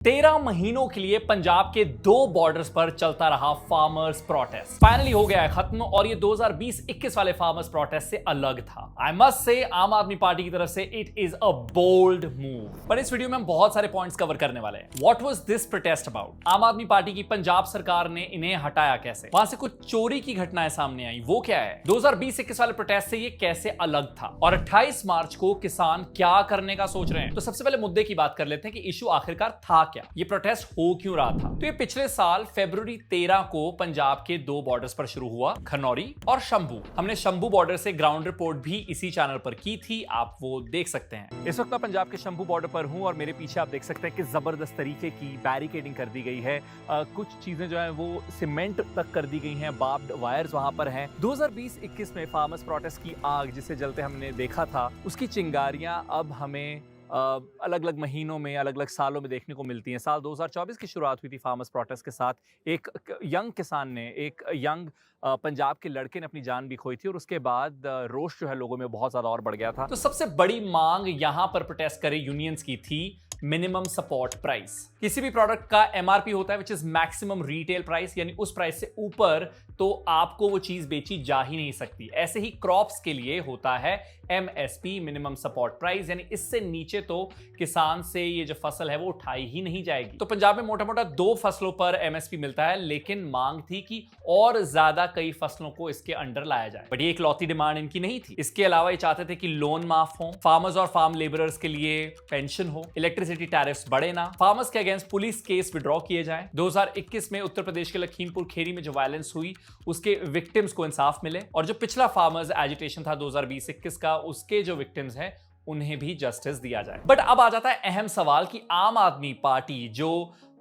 13 महीनों के लिए पंजाब के 2 बॉर्डर्स पर चलता रहा फार्मर्स प्रोटेस्ट फाइनली हो गया है खत्म और ये 2020-21 वाले फार्मर्स प्रोटेस्ट से अलग था। आई मस्ट से आम आदमी पार्टी की तरफ से it is a bold move. पर इस वीडियो में हम बहुत सारे पॉइंट्स कवर करने वाले हैं। What was this protest about? आम आदमी पार्टी की पंजाब सरकार ने इन्हें हटाया कैसे? वहां से कुछ चोरी की घटनाएं सामने आई, वो क्या है? 2020-21 वाले प्रोटेस्ट से ये कैसे अलग था? और 28 मार्च को किसान क्या करने का सोच रहे हैं? तो सबसे पहले मुद्दे की बात कर लेते हैं कि इशू आखिरकार था क्या, ये प्रोटेस्ट हो क्यों रहा था। तो ये पिछले साल फरवरी 13 को पंजाब के 2 बॉर्डर्स पर शुरू हुआ, खनौरी और शंभू। हमने शंभू बॉर्डर से ग्राउंड रिपोर्ट भी इसी चैनल पर की थी, आप वो देख सकते हैं। इस वक्त मैं पंजाब के शंभू बॉर्डर पर हूं और मेरे पीछे आप देख सकते हैं कि जबरदस्त तरीके की बैरिकेडिंग कर दी गई है। कुछ चीजें जो है वो सीमेंट तक कर दी गई हैं, बार्ब्ड वायर्स वहां पर हैं। 2020-21 में फार्मर्स प्रोटेस्ट की आग जिसे जलते हमने देखा था, उसकी चिंगारियां अब हमें अलग अलग महीनों में, अलग अलग सालों में देखने को मिलती हैं। साल 2024 की शुरुआत हुई थी फार्मर्स प्रोटेस्ट के साथ। एक यंग किसान ने, एक यंग पंजाब के लड़के ने अपनी जान भी खोई थी और उसके बाद रोष जो है लोगों में बहुत ज्यादा और बढ़ गया था। तो सबसे बड़ी मांग यहां पर प्रोटेस्ट करे यूनियंस की थी मिनिमम सपोर्ट प्राइस। किसी भी प्रोडक्ट का एमआरपी होता है which is maximum retail price, यानी उस प्राइस से ऊपर तो आपको वो चीज बेची जा ही नहीं सकती। ऐसे ही क्रॉप्स के लिए होता है एमएसपी, मिनिमम सपोर्ट प्राइस, यानी इससे नीचे तो किसान से ये जो फसल है वो उठाई ही नहीं जाएगी। तो पंजाब में मोटा मोटा 2 फसलों पर एमएसपी मिलता है, लेकिन मांग थी कि और ज्यादा कई फसलों को इसके अंडर लाया जाए। बट ये इकलौती डिमांड इनकी नहीं थी। इसके अलावा ये चाहते थे कि लोन माफ हो, फार्मर्स और फार्म लेबरर्स के लिए पेंशन हो, इलेक्ट्रिसिटी टैरिफ्स बढ़े ना, फार्मर्स के अगेंस्ट पुलिस केस विड्रॉ किए जाए। 2021 में उत्तर प्रदेश के लखीमपुर खीरी में जो वायलेंस हुई उसके विक्टिम्स को इंसाफ मिले, और जो पिछला फार्मर्स एजिटेशन था 2020-21 का, उसके जो विक्टिम्स हैं उन्हें भी जस्टिस दिया जाए। बट अब आ जाता है अहम सवाल कि आम आदमी पार्टी जो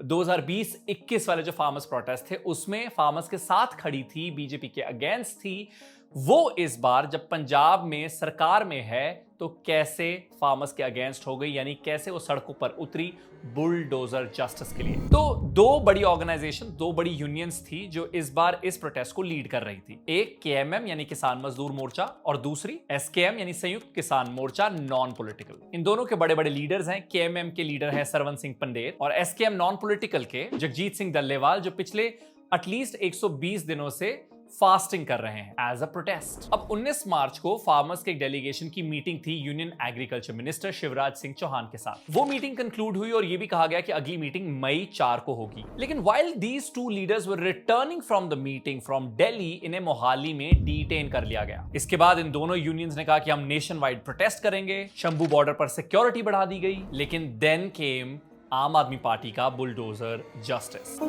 2020-21 वाले जो फार्मर्स प्रोटेस्ट थे उसमें फार्मर्स के साथ खड़ी थी, बीजेपी के अगेंस्ट थी, वो इस बार जब पंजाब में सरकार में है तो कैसे फार्मर्स के अगेंस्ट हो गई, यानी कैसे वो सड़कों पर उतरी बुलडोजर जस्टिस के लिए। तो 2 बड़ी ऑर्गेनाइजेशन, 2 बड़ी यूनियंस थी जो इस बार इस प्रोटेस्ट को लीड कर रही थी। एक केएमएम यानी किसान मजदूर मोर्चा और दूसरी एसकेएम यानी संयुक्त किसान मोर्चा नॉन पॉलिटिकल। इन दोनों के बड़े बड़े लीडर्स हैं। केएमएम के लीडर हैं सरवन सिंह पंडेर और एसकेएम नॉन पॉलिटिकल के जगजीत सिंह डल्लेवाल, जो पिछले एटलीस्ट 120 दिनों से फास्टिंग कर रहे हैं एज अ प्रोटेस्ट। अब 19 मार्च को फार्मर्स के एक डेलीगेशन की मीटिंग थी union agriculture minister Shivraj Singh Chauhan के साथ। वो मीटिंग कंक्लूड हुई और ये भी कहा गया कि अगली मीटिंग मई 4 को होगी। लेकिन while these 2 leaders were returning from the meeting from Delhi, इन्हें मोहाली में डिटेन कर लिया गया। इसके बाद इन दोनों यूनियंस ने कहा कि हम नेशन वाइड प्रोटेस्ट करेंगे। शंभू बॉर्डर पर सिक्योरिटी बढ़ा दी गई, लेकिन देन केम आम आदमी पार्टी का बुलडोजर जस्टिस।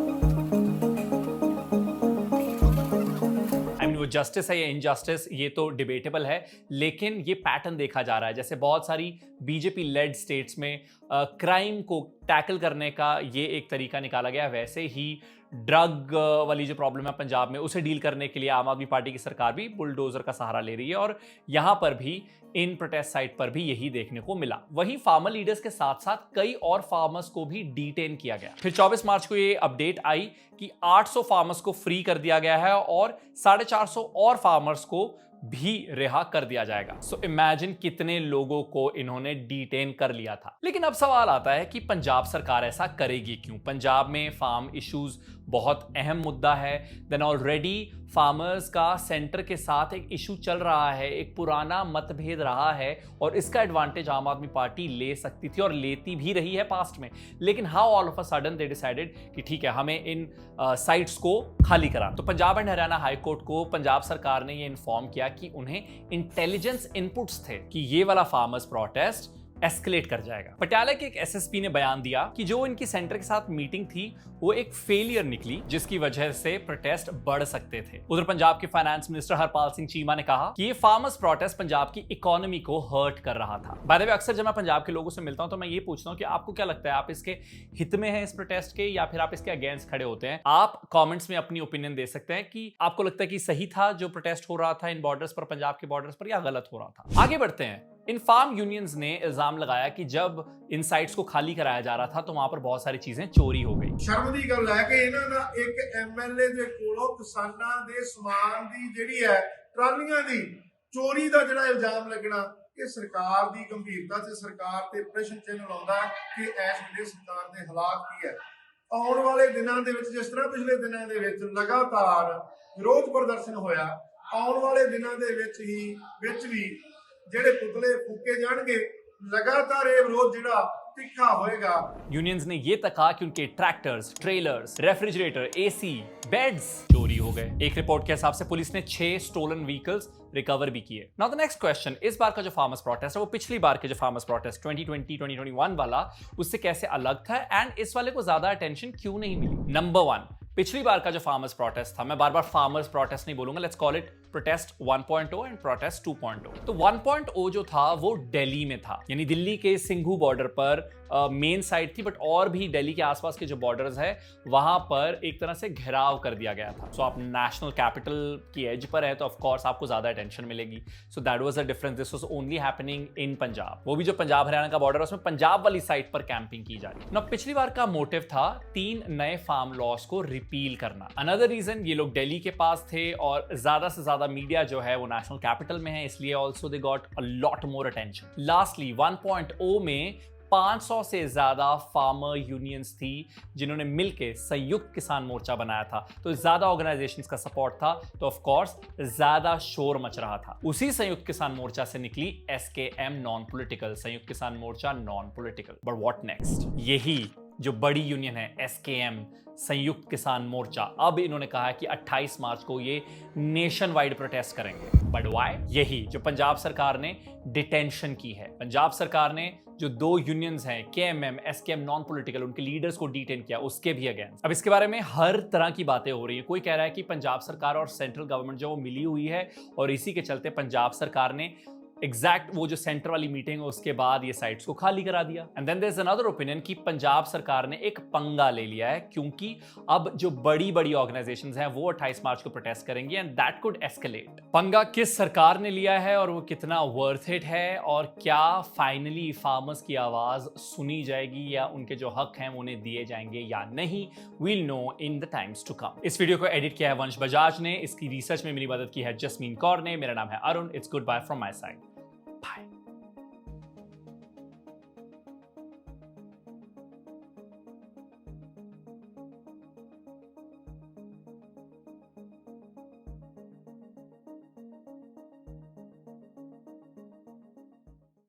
वो जस्टिस है या इनजस्टिस ये तो डिबेटेबल है, लेकिन ये पैटर्न देखा जा रहा है। जैसे बहुत सारी बीजेपी लेड स्टेट्स में क्राइम को टैकल करने का ये एक तरीका निकाला गया, वैसे ही ड्रग वाली जो प्रॉब्लम है पंजाब में उसे डील करने के लिए आम आदमी पार्टी की सरकार भी बुलडोजर का सहारा ले रही है, और यहां पर भी इन प्रोटेस्ट साइट पर भी यही देखने को मिला। वहीं फार्मर लीडर्स के साथ साथ कई और फार्मर्स को भी डिटेन किया गया। फिर 24 मार्च को ये अपडेट आई कि 800 फार्मर्स को फ्री कर दिया गया है और 450 और फार्मर्स को भी रिहा कर दिया जाएगा। सो इमेजिन कितने लोगों को इन्होंने डिटेन कर लिया था। लेकिन अब सवाल आता है कि पंजाब सरकार ऐसा करेगी क्यों? पंजाब में फार्म इश्यूज बहुत अहम मुद्दा है। देन ऑलरेडी फार्मर्स का सेंटर के साथ एक इशू चल रहा है, एक पुराना मतभेद रहा है, और इसका एडवांटेज आम आदमी पार्टी ले सकती थी और लेती भी रही है पास्ट में। लेकिन how all of a sudden they decided कि ठीक है, हमें इन साइट्स को खाली करा। तो Punjab and Haryana high court को पंजाब सरकार ने ये इन्फॉर्म किया कि उन्हें इंटेलिजेंस इनपुट्स थे कि ये वाला फार्मर्स प्रोटेस्ट एस्केलेट कर जाएगा। पटियाला के एक एसएसपी ने बयान दिया कि जो इनकी सेंटर के साथ मीटिंग थी वो एक फेलियर निकली, जिसकी वजह से प्रोटेस्ट बढ़ सकते थे। उधर पंजाब के फाइनेंस मिनिस्टर हरपाल सिंह चीमा ने कहा कि ये फार्मर्स प्रोटेस्ट पंजाब की इकोनॉमी को हर्ट कर रहा था। बाय द वे, अक्सर जब मैं पंजाब के लोगों से मिलता हूं तो मैं ये पूछता हूं कि आपको क्या लगता है, आप इसके हित में हैं इस प्रोटेस्ट के, या फिर आप इसके अगेंस्ट खड़े होते हैं? आप कॉमेंट्स में अपनी ओपिनियन दे सकते हैं कि आपको लगता है कि सही था जो प्रोटेस्ट हो रहा था इन बॉर्डर्स पर, पंजाब के बॉर्डर्स पर, या गलत हो रहा था। आगे बढ़ते हैं। इन फार्म यूनियंस ने इल्जाम लगाया कि जब इन साइट्स को खाली कराया जा रहा था तो वहां पर बहुत सारी चीजें चोरी हो गई। शर्म दी गल है कि इन्हां दा एक एमएलए दे कोलों किसानां दे समान दी जिहड़ी है ट्रालियां दी चोरी दा जिहड़ा इल्जाम लगना, ਕਿ ਸਰਕਾਰ ਦੀ ਗੰਭੀਰਤਾ ਤੇ ਸਰਕਾਰ ਤੇ ਪ੍ਰਸ਼ਨ ਚਿੰਨ੍ਹ ਲਾਉਂਦਾ ਹੈ ਕਿ ਇਸ ਵੇਲੇ ਸਰਕਾਰ ਦੇ ਹਾਲਾਤ ਕੀ ਹੈ। ਆਉਣ ਵਾਲੇ ਦਿਨਾਂ ਦੇ ਵਿੱਚ ਜਿਸ ਤਰ੍ਹਾਂ ਪਿਛਲੇ ਦਿਨਾਂ ਦੇ ਵਿੱਚ ਲਗਾਤਾਰ ਵਿਰੋਧ ਪ੍ਰਦਰਸ਼ਨ ਹੋਇਆ, ਆਉਣ ਵਾਲੇ ਦਿਨਾਂ ਦੇ ਵਿੱਚ ਵੀ ਜਿਹੜੇ ਪੁਤਲੇ ਫੂਕੇ ਜਾਣਗੇ, लगातार ये विरोध जिहड़ा तीखा होएगा। यूनियंस ने ये तक कहा कि उनके tractors, trailers, refrigerator, AC, beds चोरी हो गए। एक रिपोर्ट के हिसाब से पुलिस ने 6 स्टोलन व्हीकल्स रिकवर भी किए। नाउ द नेक्स्ट क्वेश्चन, इस बार का जो फार्मर्स प्रोटेस्ट है वो पिछली बार के जो फार्मर्स प्रोटेस्ट 2020-2021 वाला उससे कैसे अलग था एंड इस वाले को ज्यादा अटेंशन क्यों नहीं मिली। नंबर 1, पिछली बार का जो फार्मर्स प्रोटेस्ट था, मैं बार बार फार्मर्स प्रोटेस्ट नहीं बोलूंगा, let's call it protest 1.0 and protest 2.0। तो 1.0 जो था वो दिल्ली में था, यानी दिल्ली के सिंघू बॉर्डर पर मेन साइड थी, बट और भी दिल्ली के आसपास के जो बॉर्डर्स है वहां पर एक तरह से घेराव कर दिया गया था। सो आप नेशनल कैपिटल की एज पर है तो ऑफ कोर्स आपको ज्यादा अटेंशन मिलेगी। So that was a difference, this was only happening in Punjab, वो भी जो पंजाब हरियाणा का बॉर्डर है उसमें पंजाब वाली साइड पर कैंपिंग की जा रही है। पिछली बार का मोटिव था 3 नए फार्म लॉस को रिपील करना। अनदर रीजन, ये लोग दिल्ली के पास थे और ज्यादा से ज्यादा मीडिया जो है वो नेशनल कैपिटल में है, इसलिए also they got a lot more attention. Lastly 1.0 में 500 से ज्यादा फार्मर यूनियंस थी जिन्होंने मिलकर संयुक्त किसान मोर्चा बनाया था, तो ज्यादा ऑर्गेनाइजेशंस का सपोर्ट था, तो ऑफ कोर्स ज्यादा शोर मच रहा था। उसी संयुक्त किसान मोर्चा से निकली SKM non political, Samyukt Kisan Morcha non political. But what next? यही जो बड़ी यूनियन है SKM संयुक्त किसान मोर्चा, अब इन्होंने कहा है कि 28 मार्च को ये नेशन वाइड प्रोटेस्ट करेंगे। But why? यही जो पंजाब सरकार ने डिटेंशन की है, पंजाब सरकार ने जो 2 यूनियंस हैं KMM, SKM नॉन पॉलिटिकल, उनके लीडर्स को डिटेन किया, उसके भी अगेंस्ट। अब इसके बारे में हर तरह की बातें हो रही है। कोई कह रहा है कि पंजाब सरकार और सेंट्रल गवर्नमेंट जो वो मिली हुई है और इसी के चलते पंजाब सरकार ने एग्जैक्ट वो जो सेंटर वाली मीटिंग है उसके बाद ये साइट्स को खाली करा दिया। And then there is another opinion कि पंजाब सरकार ने एक पंगा ले लिया है, क्योंकि अब जो बड़ी बड़ी ऑर्गेनाइजेशंस हैं वो 28 मार्च को प्रोटेस्ट करेंगी एंड दैट कुड एस्केलेट। पंगा किस सरकार ने लिया है और वो कितना वर्थ इट है, और क्या फाइनली फार्मर्स की आवाज सुनी जाएगी या उनके जो हक हैं वो उन्हें दिए जाएंगे या नहीं, we'll know in the times to come. इस वीडियो को एडिट किया है वंश बजाज ने, इसकी रिसर्च में मेरी मदद की है जस्मीन कौर ने। मेरा नाम है Arun. It's good bye from my side.